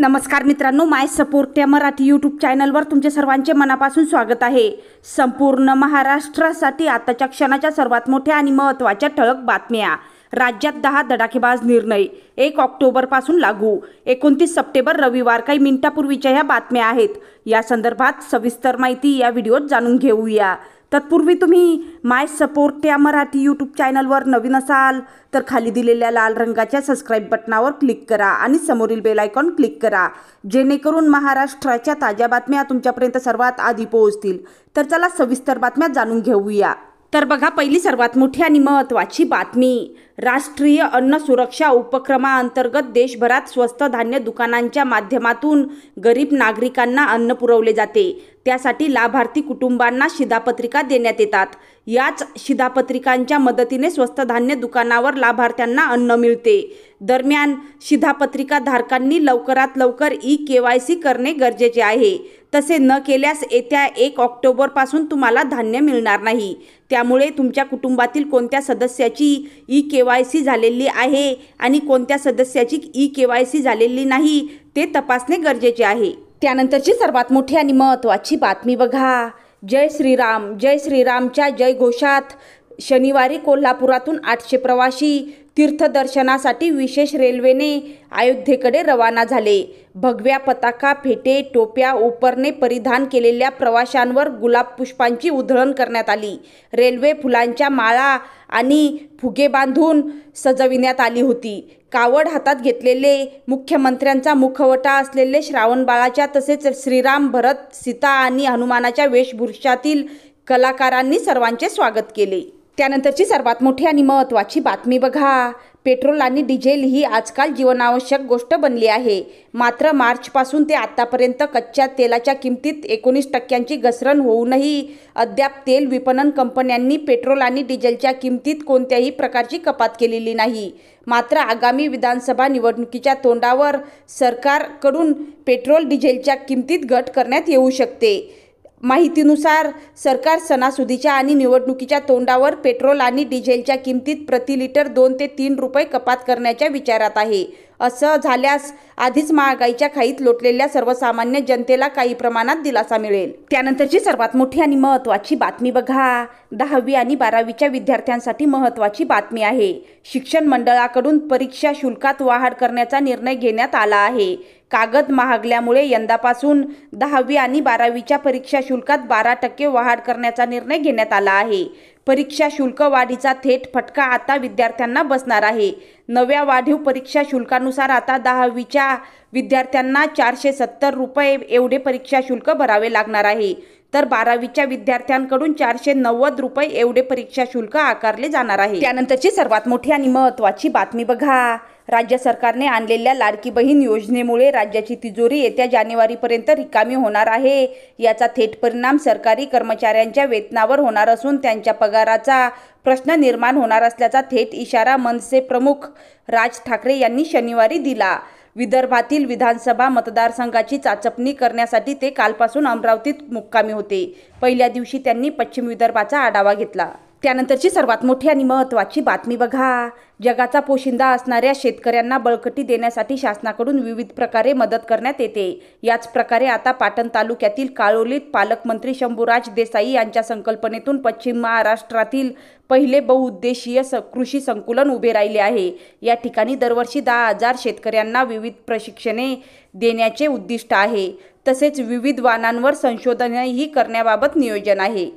नमस्कार मित्रांनो, माय सपोर्ट या मराठी यूट्यूब चॅनलवर तुमचे सर्वांचे मनापासून स्वागत आहे। संपूर्ण महाराष्ट्रासाठी आताच्या क्षणाच्या सर्वात मोठ्या आणि महत्त्वाच्या ठळक बातम्या। राज्यात 10 धडाकेबाज निर्णय 1 ऑक्टोबरपासून लागू। 29 सप्टेंबर रविवार काही मिनिटांपूर्वीच्या ह्या बातम्या आहेत। या संदर्भात सविस्तर माहिती या व्हिडिओत जाणून घेऊया। तत्पूर्वी तुम्ही माय सपोर्ट या मराठी यूट्यूब चॅनलवर नवीन असाल तर खाली दिलेल्या लाल रंगाच्या सबस्क्राइब बटनावर क्लिक करा आणि समोरील बेल आयकॉन क्लिक करा, जेणेकरून महाराष्ट्राच्या ताज्या बातम्या तुमच्यापर्यंत सर्वात आधी पोहोचतील। तर चला सविस्तर बातम्या जाणून घेऊया। तर बघा, पहिली सर्वात मोठी आणि महत्त्वाची बातमी। राष्ट्रीय अन्न सुरक्षा उपक्रमाअंतर्गत देशभरात स्वस्त धान्य दुकानांच्या माध्यमातून गरीब नागरिकांना अन्न पुरवले जाते। त्यासाठी लाभार्थी कुटुंबांना शिधापत्रिका देण्यात येतात। याच शिधापत्रिकांच्या मदतीने स्वस्त धान्य दुकानावर लाभार्थ्यांना अन्न मिळते। दरम्यान शिधापत्रिका धारकांनी लवकरात लवकर ई-KYC करणे गरजेचे आहे। तसे न केल्यास येत्या 1 ऑक्टोबरपासून तुम्हाला धान्य मिळणार नाही। त्यामुळे तुमच्या कुटुंबातील कोणत्या सदस्याची ई-KYC झालेली आहे आणि कोणत्या सदस्याची ई-KYC झालेली नाही ते तपासणे गरजेचे आहे। त्यानंतरची सर्वात मोठी आणि महत्त्वाची बातमी बघा। जय श्रीराम जय श्रीरामच्या जयघोषात शनिवारी कोल्हापुरातून 800 प्रवासी तीर्थदर्शनासाठी विशेष रेल्वेने अयोध्येकडे रवाना झाले। भगव्या पताका, फेटे, टोप्या, उपरणे परिधान केलेल्या प्रवाशांवर गुलाब पुष्पांची उधळण करण्यात आली। रेल्वे फुलांच्या माळा आणि फुगे बांधून सजविण्यात आली होती। कावड हातात घेतलेले, मुख्यमंत्र्यांचा मुखवटा असलेले श्रावणबाळाच्या तसेच श्रीराम, भरत, सीता आणि हनुमानाच्या वेशभूषातील कलाकारांनी सर्वांचे स्वागत केले। त्यानंतरची सर्वात मोठी आणि महत्त्वाची बातमी बघा। पेट्रोल आणि डिझेल ही आजकाल जीवनावश्यक गोष्ट बनली आहे। मात्र मार्चपासून ते आतापर्यंत कच्च्या तेलाच्या किमतीत 19% घसरण होऊनही अद्याप तेल विपणन कंपन्यांनी पेट्रोल आणि डिझेलच्या किमतीत कोणत्याही प्रकारची कपात केलेली नाही। मात्र आगामी विधानसभा निवडणुकीच्या तोंडावर सरकारकडून पेट्रोल डिझेलच्या किमतीत घट करण्यात येऊ शकते। माहितीनुसार सरकार सणासुदीच्या आणि निवडणुकीच्या तोंडावर पेट्रोल आणि डिझेलच्या किमतीत प्रति लिटर 2 ते 3 रुपये कपात करण्याच्या विचारात आहे। असं झाल्यास आधीच महागाईच्या खाईत लोटलेल्या सर्वसामान्य जनतेला काही प्रमाणात दिलासा मिळेल। त्यानंतरची सर्वात मोठी आणि महत्त्वाची बातमी बघा। 10वी आणि 12वीच्या विद्यार्थ्यांसाठी महत्त्वाची बातमी आहे। शिक्षण मंडळाकडून परीक्षा शुल्कात वाढ करण्याचा निर्णय घेण्यात आला आहे। कागद महागल्यामुळे यंदापासून 10वी आणि 12वीच्या परीक्षा शुल्कात 12% वाढ करण्याचा निर्णय घेण्यात आला आहे। परीक्षा शुल्क वाढीचा थेट फटका आता विद्यार्थ्यांना बसणार आहे। नव्या वाढीव परीक्षा शुल्कानुसार आता 10वीच्या विद्यार्थ्यांना 470 रुपये एवढे परीक्षा शुल्क भरावे लागणार आहे, तर 12वीच्या विद्यार्थ्यांकडून 490 रुपये एवढे परीक्षा शुल्क आकारले जाणार आहे। त्यानंतरची सर्वात मोठी आणि महत्त्वाची बातमी बघा। राज्य सरकारने आणलेल्या लाडकी बहीण योजनेमुळे राज्याची तिजोरी येत्या जानेवारीपर्यंत रिकामी होणार आहे। याचा थेट परिणाम सरकारी कर्मचाऱ्यांच्या वेतनावर होणार असून त्यांच्या पगाराचा प्रश्न निर्माण होणार असल्याचा थेट इशारा मनसे प्रमुख राज ठाकरे यांनी शनिवारी दिला। विदर्भातील विधानसभा मतदारसंघाची चाचपणी करण्यासाठी ते कालपासून अमरावतीत मुक्कामी होते। पहिल्या दिवशी त्यांनी पश्चिम विदर्भाचा आढावा घेतला। त्यानंतरची सर्वात मोठी आणि महत्त्वाची बातमी बघा। जगाचा पोशिंदा असणाऱ्या शेतकऱ्यांना बळकटी देण्यासाठी शासनाकडून विविध प्रकारे मदत करण्यात येते। याच प्रकारे आता पाटण तालुक्यातील काळोलीत पालकमंत्री शंभूराज देसाई यांच्या संकल्पनेतून पश्चिम महाराष्ट्रातील पहिले बहुउद्देशीय कृषी संकुलन उभे राहिले आहे। या ठिकाणी दरवर्षी 10,000 शेतकऱ्यांना विविध प्रशिक्षणे देण्याचे उद्दिष्ट आहे। तसेच विविध वाणांवर संशोधनही करण्याबाबत नियोजन आहे।